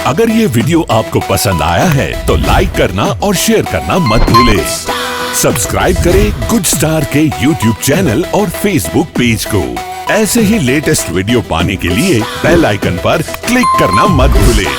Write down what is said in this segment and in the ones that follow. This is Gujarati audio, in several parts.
अगर ये वीडियो आपको पसंद आया है तो लाइक करना और शेयर करना मत भूलें। सब्सक्राइब करें गुड स्टार के यूट्यूब चैनल और फेसबुक पेज को। ऐसे ही लेटेस्ट वीडियो पाने के लिए बेल आइकन पर क्लिक करना मत भूलें।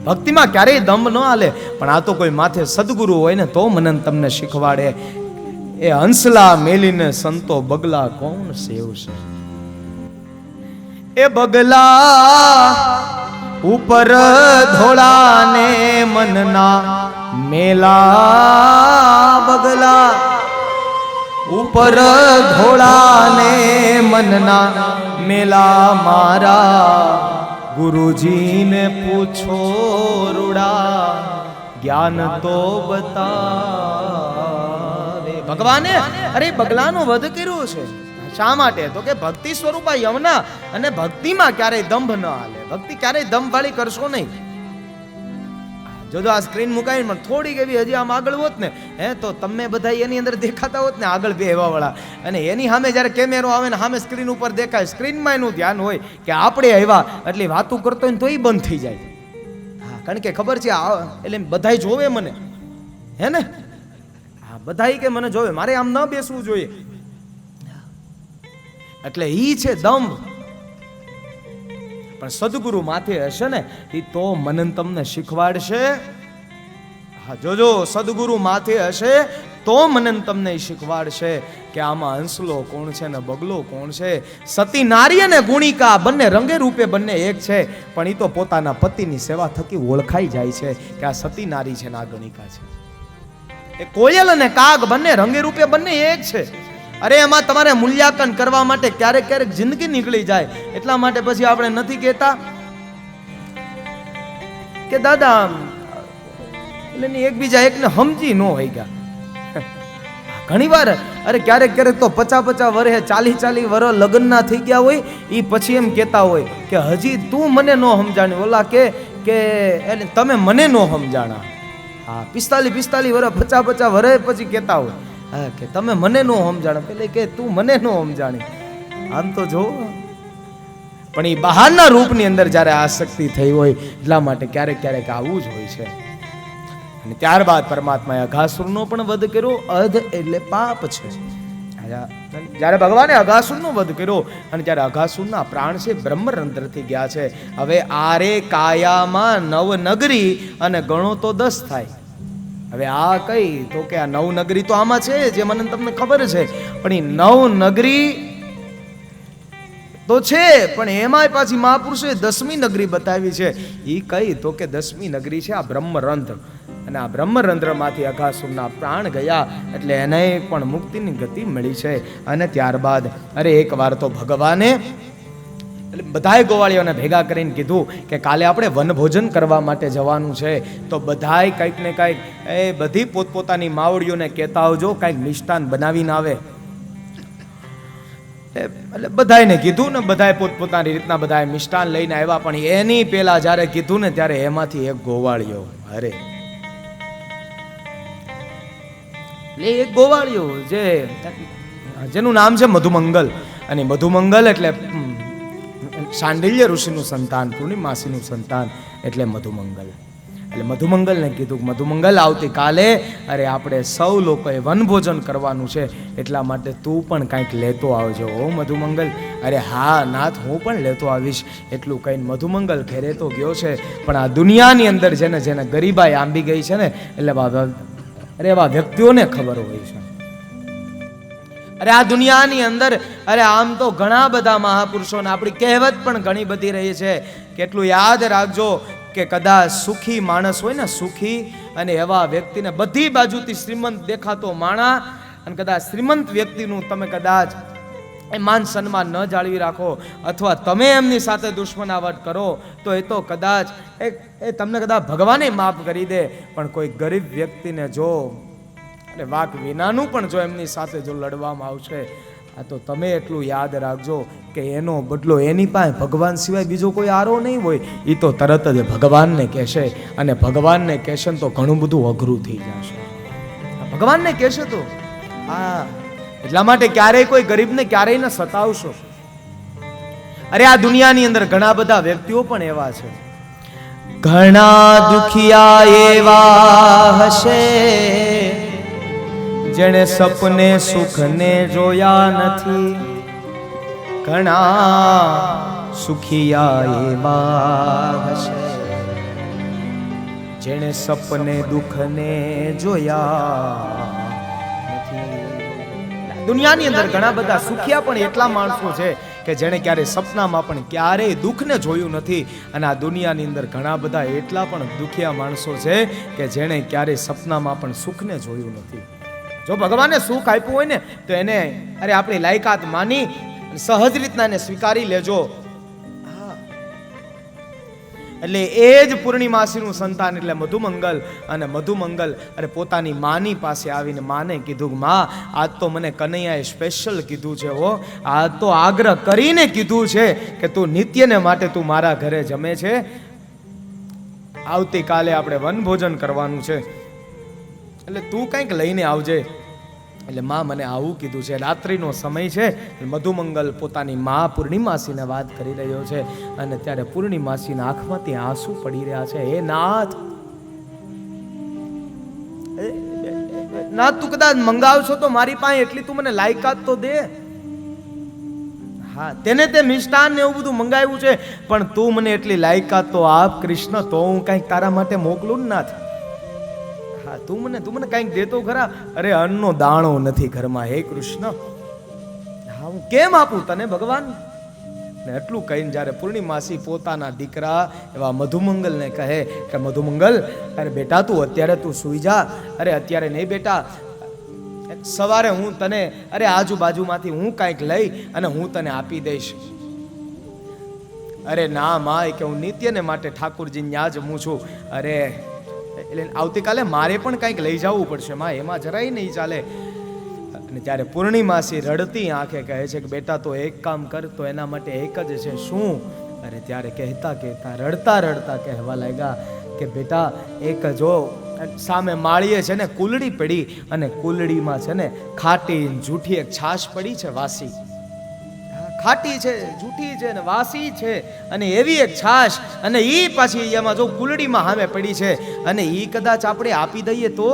ભક્તિમાં ક્યારેય દંભ ન હાલે, પણ આ તો કોઈ માથે સદગુરુ હોય ને તો મને તમને શીખવાડે. એ હંસલા મેલીને સંતો બગલા કોણ સેવશે? એ બગલા ઉપર ધોળાને મનના મેલા, બગલા ઉપર ધોળાને મનના મેલા. મારા गुरुजी ने पूछो रुड़ा ज्ञान तो बतावे. भगवाने अरे बगलानो वध कर्यो छे शा माटे? तो के भक्ति स्वरूपा यमुना अने भक्तिमां क्यारेय दंभ न हाले. भक्ति क्यारेय दंभ वाળી करशो नहीं. जो आ स्क्रीन मुकाई पण थोड़ी एवी हजी आम आगळ होत ने तो તમે બધા એની અંદર દેખાતા હોત ને આગળ બેહવા વાળા, અને એની સામે જ્યારે કેમેરો આવે ને સામે સ્ક્રીન ઉપર દેખાય, સ્ક્રીનમાં એનું ધ્યાન હોય કે આપણે આવ્યા એટલે વાતો કરતો હોય તો એ બંધ થઈ જાય. હા, કારણ કે ખબર છે એટલે બધાય જોવે મને, હે ને? હા, બધાય કે મને જોવે, મારે આમ ન બેસવું જોઈએ. એટલે ઈ છે દંભ. પણ સદગુરુ માથે હશે ને એ તો મને તમને શીખવાડશે. હા, જોજો સદગુરુ માથે હશે તો મને તમને શીખવાડશે કે આમાં હંસલો કોણ છે ને બગલો કોણ છે. સતી નારી અને ગુણિકા બંને રંગે રૂપે બંને એક છે, પણ એ તો પોતાના પતિની સેવા થકી ઓળખાઈ જાય છે કે આ સતી નારી છે ને આ ગણિકા છે. એ કોયલ અને કાગ બંને રંગે રૂપે બંને એક છે. અરે એમાં તમારે મૂલ્યાંકન કરવા માટે ક્યારેક ક્યારેક જિંદગી નીકળી જાય. એટલા માટે પછી આપણે નથી કહેતા કે દાદા એટલે એકબીજા એકને સમજી ન હોય ગયા. ઘણી વાર અરે ક્યારેક ક્યારેક તો 50-50 વર્ષે 40-40 વર્ષ લગ્ન ના થઈ ગયા હોય, એ પછી એમ કહેતા હોય કે હજી તું મને ન સમજાણી. ઓલા કે એટલે તમે મને ન સમજાણા. હા, 45-45 વર્ષ 50-50 વર્ષ પછી કહેતા હોય હા કે તમે મને નો સમજાણ, પેલે કે તું મને નો સમજાણી. આમ તો જો પણ એ બહારના રૂપની અંદર જ્યારે આસક્તિ થઈ હોય એટલા માટે ક્યારેક ક્યારેક આવું જ હોય છે. અને ત્યારબાદ પરમાત્માએ અઘાસુરનો પણ વધ કર્યો. અધ એટલે પાપ છે. જ્યારે ભગવાને અઘાસુરનો વધ કર્યો અને ત્યારે અઘાસુરના પ્રાણ છે બ્રહ્મરંધ્રથી ગયા છે. હવે આરે કાયામાં 9 નગરી અને ગણો તો 10 થાય. હવે આ કઈ? તો કે આ 9 નગરી તો આમાં છે જે મને તમને ખબર છે, પણ એ 9 નગરી તો છે, પણ એમાંય પાછી મહાપુરુષોએ 10મી નગરી બતાવી છે. એ કઈ? તો કે 10મી નગરી છે આ બ્રહ્મરંધ્ર. અને આ બ્રહ્મરંધ્રમાંથી અઘાસુરના પ્રાણ ગયા એટલે એને પણ મુક્તિની ગતિ મળી છે. અને ત્યારબાદ અરે એક વાર તો ભગવાને એટલે બધાય ગોવાળીઓને ભેગા કરીને કીધું કે કાલે આપણે વનભોજન કરવા માટે જવાનું છે, તો બધાય કંઈક ને કંઈક એ બધી પોતપોતાની માવડીઓને કહેતા આવજો કંઈક મિષ્ટાન બનાવીને આવે. એટલે બધાયને કીધું ને બધાય પોતપોતાની રીતના બધાય મિષ્ટાન લઈને આવ્યા. પણ એની પહેલા જ્યારે કીધું ને ત્યારે એમાંથી એક ગોવાળીઓ અરે એટલે એક ગોવાળીઓ જેનું નામ છે મધુમંગલ. અને મધુમંગલ એટલે શાંડિલ્ય ઋષિનું સંતાન, પૂર્ણિમાસીનું સંતાન એટલે મધુમંગલ. એટલે મધુમંગલને કીધું મધુમંગલ આવતીકાલે અરે આપણે સૌ લોકોએ વનભોજન કરવાનું છે, એટલા માટે તું પણ કંઈક લેતો આવજો ઓ મધુમંગલ. અરે હા નાથ, હું પણ લેતો આવીશ. એટલું કહીને મધુમંગલ ઘેરે તો ગયો છે, પણ આ દુનિયાની અંદર જેને જેને ગરીબાઈ આંબી ગઈ છે ને એટલે અરે એવા વ્યક્તિઓને ખબર હોય છે. અરે આ દુનિયાની અંદર અરે આમ તો ઘણા બધા મહાપુરુષોને આપણી કહેવત પણ ઘણી બધી રહી છે. કેટલું યાદ રાખજો કે કદાચ સુખી માણસ હોય ને, સુખી અને એવા વ્યક્તિને બધી બાજુથી શ્રીમંત દેખાતો માણા, અને કદાચ શ્રીમંત વ્યક્તિનું તમે કદાચ એ માન સન્માન ન જાળવી રાખો અથવા તમે એમની સાથે દુશ્મનાવટ કરો તો એ તો કદાચ એ તમને કદાચ ભગવાને માફ કરી દે. પણ કોઈ ગરીબ વ્યક્તિને જો એટલે વાક વિનાનું પણ જો એમની સાથે જો લડવામાં આવશે આ તો તમે એટલું યાદ રાખજો કે એનો બદલો એની પાસે ભગવાન સિવાય બીજો કોઈ આરો નહીં હોય. એ તો તરત જ ભગવાનને કહેશે, અને ભગવાનને કહેશે તો ઘણું બધું અઘરું થઈ જશે. ભગવાનને કહેશે તો હા. એટલા માટે ક્યારેય કોઈ ગરીબને ક્યારેય ન સતાવશો. અરે આ દુનિયાની અંદર ઘણા બધા વ્યક્તિઓ પણ એવા છે, ઘણા દુખિયા એવા હશે જેણે સપને સુખને જોયા નથી, ઘણા સુખિયા એવા હશે જેણે સપને દુઃખને જોયા નથી. દુનિયાની અંદર ઘણા બધા સુખિયા પણ એટલા માણસો છે કે જેણે ક્યારે સપનામાં પણ ક્યારેય દુઃખને જોયું નથી, અને આ દુનિયાની અંદર ઘણા બધા એટલા પણ દુખિયા માણસો છે કે જેણે ક્યારેય સપનામાં પણ સુખને જોયું નથી. જો ભગવાને સુખ આપ્યું હોય ને તો એને અરે આપણી લાયકાત માની સહજ રીતના એને સ્વીકારી લેજો. એટલે એ જ પૂર્ણિમાસીનું સંતાન એટલે મધુમંગલ. અને મધુમંગલ અરે પોતાની માની પાસે આવીને માને કીધું, માં આજ તો મને કનૈયાએ સ્પેશિયલ કીધું છે, હો આજ તો આગ્રહ કરીને કીધું છે કે તું નિત્યને માટે તું મારા ઘરે જમે છે, આવતીકાલે આપણે વનભોજન કરવાનું છે, એટલે તું કંઈક લઈને આવજે. એટલે માં મને આવું કીધું છે, રાત્રિનો સમય છે. મધુમંગલ પોતાની માં પૂર્ણિમાસીને વાત કરી રહ્યો છે, અને ત્યારે પૂર્ણિમાસીના આંખમાંથી આંસુ પડી રહ્યા છે. હે નાથ, નાથ તું કદાચ મંગાવશો તો મારી પાસે એટલી તું મને લાયકાત તો દે. હા, તેને તે મિષ્ટાન ને એવું બધું મંગાવ્યું છે, પણ તું મને એટલી લાયકાત તો આપ કૃષ્ણ, તો હું કંઈક તારા માટે મોકલું ને નાથ. તું મને કંઈક દેતો ખરા. અરે અન્નનો દાણો નથી ઘરમાં, હે કૃષ્ણ, હા હું કેમ આપું તને ભગવાન. ને એટલું કહીને જ્યારે પૂર્ણિમાસી પોતાના દીકરા એવા મધુમંગલને કહે કે મધુમંગલ, અરે બેટા તું અત્યારે તું સૂઈ જા. અરે અત્યારે નહીં બેટા, સવારે હું તને અરે આજુબાજુમાંથી હું કાંઈક લઈ અને હું તને આપી દઈશ. અરે ના માં, કે હું નિત્યને માટે ઠાકોરજીને ન્યા જમું છું. અરે એટલે આવતીકાલે મારે પણ કંઈક લઈ જવું પડશે માં, એમાં જરાય નહીં ચાલે. અને ત્યારે પૂર્ણિમાસી રડતી આંખે કહે છે કે બેટા તો એક કામ કર, તો એના માટે એક જ છે. શું? અરે ત્યારે કહેતા કહેતા રડતા રડતા કહેવા લાગ્યા કે બેટા એક જો સામે માળીએ છે ને કુલડી પડી, અને કુલડીમાં છે ને ખાટી જૂઠી એક છાશ પડી છે, વાસી. ખાટી છે, જૂઠી છે ને વાસી છે, અને એવી એક છાશ, અને ઈ પાછી એમાં જો કુલડીમાં સામે પડી છે, અને ઈ કદાચ આપણે આપી દઈએ તો.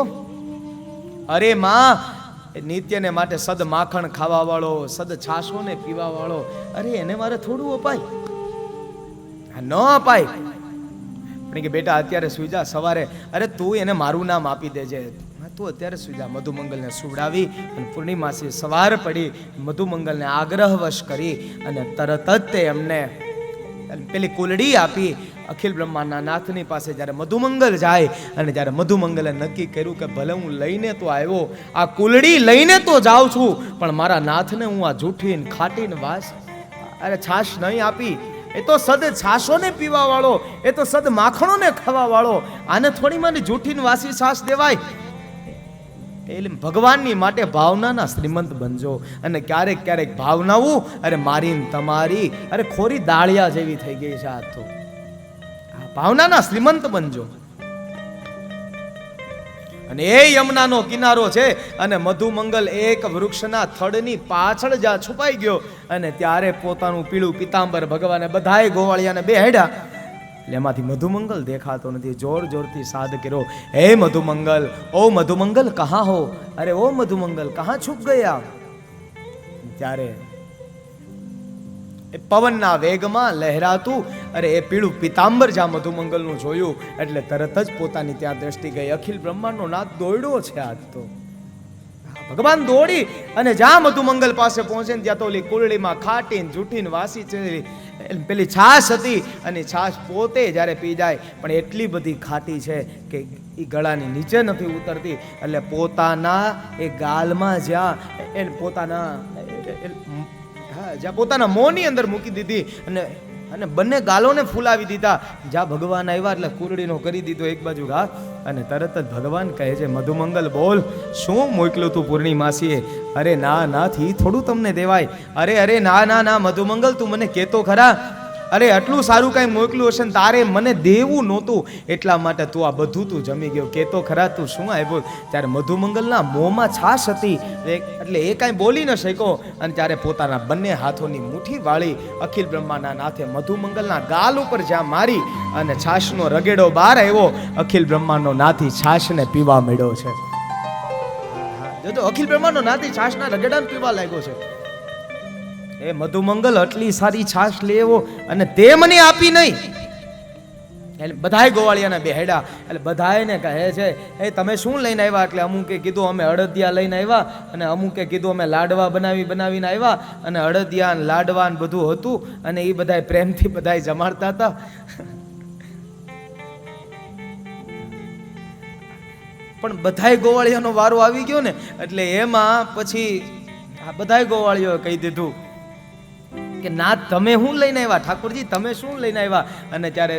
અરે માં, નિત્યને માટે સદ માખણ ખાવા વાળો, સદ છાશોને પીવા વાળો, અરે એને મારે થોડું અપાય? ન અપાય. પણ કે બેટા અત્યારે સુઈ જા, સવારે અરે તું એને મારું નામ આપી દેજે, તું અત્યારે સુઈ જા. મધુમંગલને સુવડાવી અને પૂર્ણિમાસી સવાર પડી મધુમંગલને આગ્રહવશ કરી અને તરત જ તે એમને પેલી કુલડી આપી. અખિલ બ્રહ્માંડના નાથની પાસે જ્યારે મધુમંગલ જાય, અને જ્યારે મધુમંગલે નક્કી કર્યું કે ભલે હું લઈને તો આવ્યો, આ કુલડી લઈને તો જાઉં છું, પણ મારા નાથને હું આ જૂઠી ખાટીને વાસ અરે છાશ નહીં આપી. એ તો સદ છાશોને પીવા વાળો, એ તો સદ માખણોને ખાવા વાળો, આને થોડી મારી જૂઠીને વાસી છાશ દેવાય? એટલે ભગવાનની માટે ભાવનાના શ્રીમંત બનજો. અને ક્યારેક ક્યારેક ભાવનાઓ અરે મારી તમારી અરે ખોરી દાળિયા જેવી થઈ ગઈ છે. આ તો ભાવનાના શ્રીમંત બનજો. અને એ યમુનાનો કિનારો છે, અને મધુમંગલ એક વૃક્ષના થડની પાછળ જ્યાં છુપાઈ ગયો, અને ત્યારે પોતાનું પીળું પિતાંબર ભગવાને બધાય ગોવાળિયાને બેહાડ્યા. એટલે એમાંથી મધુમંગલ દેખાતો નથી. જોર જોરથી સાદ કર્યો, હે મધુમંગલ, ઓ મધુમંગલ કહા હો, અરે ઓ મધુમંગલ કહા છુપ ગયા. ત્યારે એ પવનના વેગમાં લહેરાતું અરે એ પીળું પિતાંબર જ્યાં મધુમંગલનું જોયું, એટલે તરત જ પોતાની ત્યાં દ્રષ્ટિ ગઈ. અખિલ બ્રહ્માંડનો નાથ દોડ્યો છે આજ તો. ભગવાન દોડી અને જ્યાં મધુમંગલ પાસે પહોંચે ને ત્યાં તો ઓલી કુલડીમાં ખાટીને જૂઠીને વાસી છે પેલી છાશ હતી, અને છાશ પોતે જ્યારે પી જાય પણ એટલી બધી ખાટી છે કે એ ગળાની નીચે નથી ઉતરતી. એટલે પોતાના એ ગાલમાં જ્યાં એ પોતાના જ્યાં પોતાના મોંની અંદર મૂકી દીધી, અને બંને ગાલોને ફૂલાવી દીધા. જ્યાં ભગવાન આવ્યા એટલે કુરડીનો કરી દીધો એક બાજુ ઘા, અને તરત જ ભગવાન કહે છે, મધુમંગલ બોલ, શું મોકલ્યું તું પૂર્ણિમાસીએ? અરે ના નાથી થોડું તમને દેવાય. અરે ના ના ના મધુમંગલ, તું મને કહેતો ખરા. અરે આટલું સારું કાંઈ મોકલ્યું હશે ને તારે મને દેવું નહોતું, એટલા માટે તું આ બધું તું જમી ગયો. કે તો ખરા તું શું આવ્યો? ત્યારે મધુમંગલના મોંમાં છાશ હતી એટલે એ કાંઈ બોલી ન શક્યો. અને ત્યારે પોતાના બંને હાથોની મુઠ્ઠી વાળી અખિલ બ્રહ્માના નાથે મધુમંગલના ગાલ ઉપર જ્યાં મારી અને છાશનો રગેડો બહાર આવ્યો. અખિલ બ્રહ્માનો નાથી છાશને પીવા મળ્યો છે. જો અખિલ બ્રહ્માનો નાથી છાશના રગેડાને પીવા લાગ્યો છે. એ મધુમંગલ આટલી સારી છાશ લેવો અને તે મને આપી નહીં. એટલે બધાય ગોવાળિયાના બેહેડા એટલે બધાયને કહે છે એ તમે શું લઈને આવ્યા? એટલે અમુકે કીધું અમે અડદિયા લઈને આવ્યા, અને અમુકે કીધું અમે લાડવા બનાવીને આવ્યા. અને અડદિયા ને લાડવા ને બધું હતું અને એ બધાય પ્રેમથી બધાય જમાડતા હતા. પણ બધાય ગોવાળિયાનો વારો આવી ગયો ને એટલે એમાં પછી આ બધાય ગોવાળિયોએ કહી દીધું કે ના તમે શું લઈને આવ્યા ઠાકોરજી, તમે શું લઈને આવ્યા? અને ત્યારે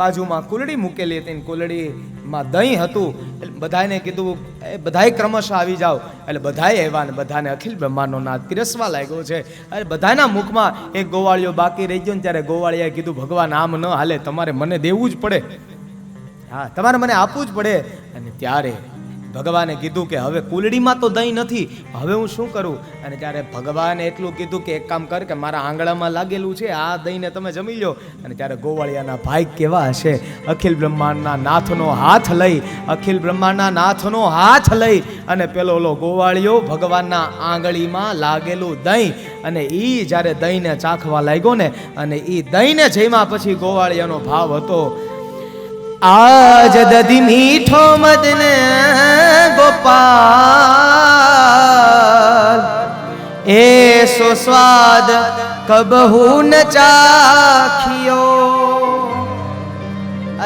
બાજુમાં કુલડી મૂકેલી હતી, કુલડીમાં દહીં હતું. એટલે બધાને કીધું એ બધાય ક્રમશઃ આવી જાઓ. એટલે બધાય આવ્યા ને બધાને અખિલ બ્રહ્માનો નાદ પીરસવા લાગ્યો છે. અને બધાના મુખમાં એક ગોવાળિયો બાકી રહી ગયો ને ત્યારે ગોવાળિયાએ કીધું ભગવાન આમ ન હાલે, તમારે મને દેવું જ પડે, હા તમારે મને આપવું જ પડે. અને ત્યારે ભગવાને કીધું કે હવે કુલડીમાં તો દહીં નથી, હવે હું શું કરું? અને ત્યારે ભગવાને એટલું કીધું કે એક કામ કર કે મારા આંગળામાં લાગેલું છે આ દહીંને તમે જમી લો. અને ત્યારે ગોવાળિયાના ભાઈ કેવા હશે, અખિલ બ્રહ્માંડના નાથનો હાથ લઈ, અખિલ બ્રહ્માંડના નાથનો હાથ લઈ અને પેલો ગોવાળિયો ભગવાનના આંગળીમાં લાગેલું દહીં અને ઈ જ્યારે દહીંને ચાખવા લાગ્યો ને અને ઈ દહીંને જમ્યા પછી ગોવાળિયાનો ભાવ હતો આજ દધી મીઠો મદન ગોપાલ એસો સ્વાદ કબહુ ન ચાખ્યો.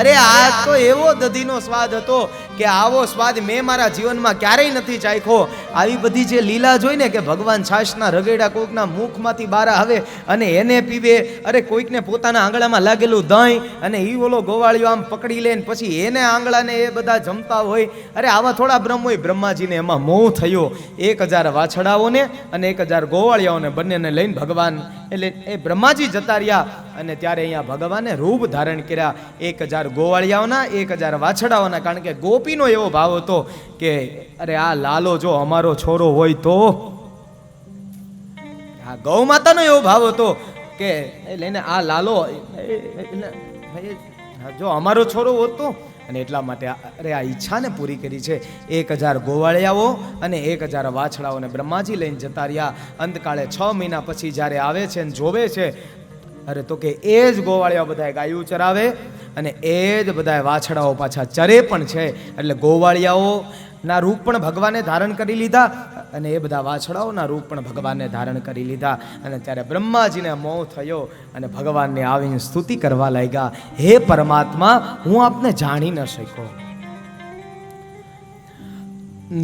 અરે આ તો એવો દધીનો સ્વાદ હતો કે આવો સ્વાદ મેં મારા જીવનમાં ક્યારેય નથી ચાખ્યો. આવી બધી જે લીલા જોઈને કે ભગવાન છાશના રગેડા કોઈકના મુખમાંથી બહાર આવે અને એને પીવે, અરે કોઈકને પોતાના આંગળામાં લાગેલું દહીં અને ઈ ઓલો ગોવાળિયો આમ પકડી લે ને પછી એને આંગળાને એ બધા જમતા હોય. અરે આવા થોડા બ્રહ્મ હોય. બ્રહ્માજીને એમાં મોહ થયો. 1000 વાછડાઓને અને 1000 ગોવાળિયાઓને બંનેને લઈને ભગવાન એટલે એ બ્રહ્માજી જતા રહ્યા. અને ત્યારે અહીંયા ભગવાને રૂપ ધારણ કર્યા 1000 ગોવાળિયાઓના 1000 વાછડાઓના. કારણ કે ગોપીનો એવો ભાવ હતો કે અરે આ લાલો જો અમારો છોરો હોય તો, આ ગૌ માતાનો એવો ભાવ હતો કે લઈને આ લાલો જો અમારો છોરો હોત તો. અને એટલા માટે અરે આ ઈચ્છાને પૂરી કરી છે. 1000 ગોવાળિયાઓ અને 1000 વાછડાઓને બ્રહ્માજી લઈને જતા રહ્યા. અંતકાળે 6 મહિના પછી જ્યારે આવે છે અને જોવે છે, અરે તો કે એ જ ગોવાળિયા બધા ગાયું ચરાવે અને એ જ બધા વાછડાઓ પાછા ચરે પણ છે. એટલે ગોવાળિયાઓના રૂપ પણ ભગવાને ધારણ કરી લીધા અને એ બધા વાછડાઓના રૂપ પણ ભગવાને ધારણ કરી લીધા. અને ત્યારે બ્રહ્માજીને મોહ થયો અને ભગવાનને આવીને સ્તુતિ કરવા લાગ્યા, હે પરમાત્મા હું આપને જાણી ન શક્યો.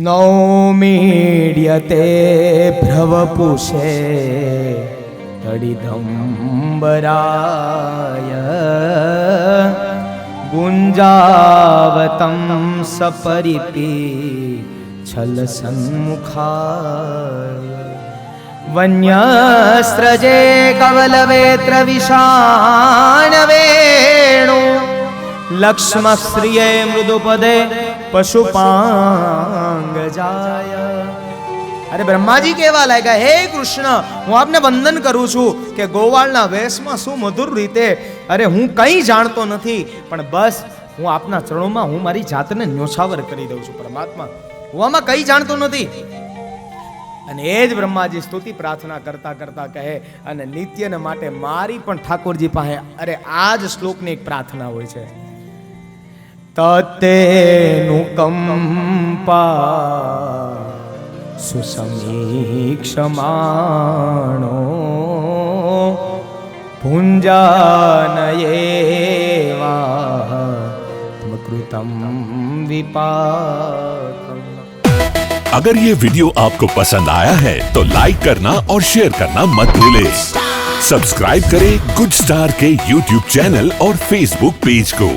નૌમીડ્યતે ભ્રવપુષે તડિદંબરાય ગુંજાવતં સપરિપી છલ સન્મુખાય વન્યસ્ત્રજે કવલવેત્ર વિષાણ વેણુ લક્ષ્મશ્રિયે મૃદુપદે પશુપાંગ જાય. અરે બ્રહ્માજી કેવા લાગ્યા, હે કૃષ્ણ હું આપને વંદન કરું છું કે ગોવાળના વેશમાં શું મધુર રીતે, અરે હું કંઈ જાણતો નથી પણ બસ હું આપના ચરણોમાં હું મારી જાતને ન્યોછાવર કરી દઉં છું. પરમાત્મા હું આમાં કંઈ જાણતો નથી. અને એ જ બ્રહ્માજી સ્તુતિ પ્રાર્થના કરતા કરતા કહે અને નિત્યને માટે મારી પણ ઠાકોરજી પાસે અરે આ જ શ્લોકની એક પ્રાર્થના હોય છે, તત્તેનું કંપા સુસમીક્ષમાણો પુંજાનયેવાત્મકૃતમ વિપાકમ. अगर ये वीडियो आपको पसंद आया है तो लाइक करना और शेयर करना मत भूलें। सब्सक्राइब करें गुड स्टार के यूट्यूब चैनल और फेसबुक पेज को।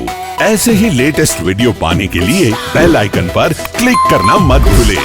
ऐसे ही लेटेस्ट वीडियो पाने के लिए बेल आइकन पर क्लिक करना मत भूलें।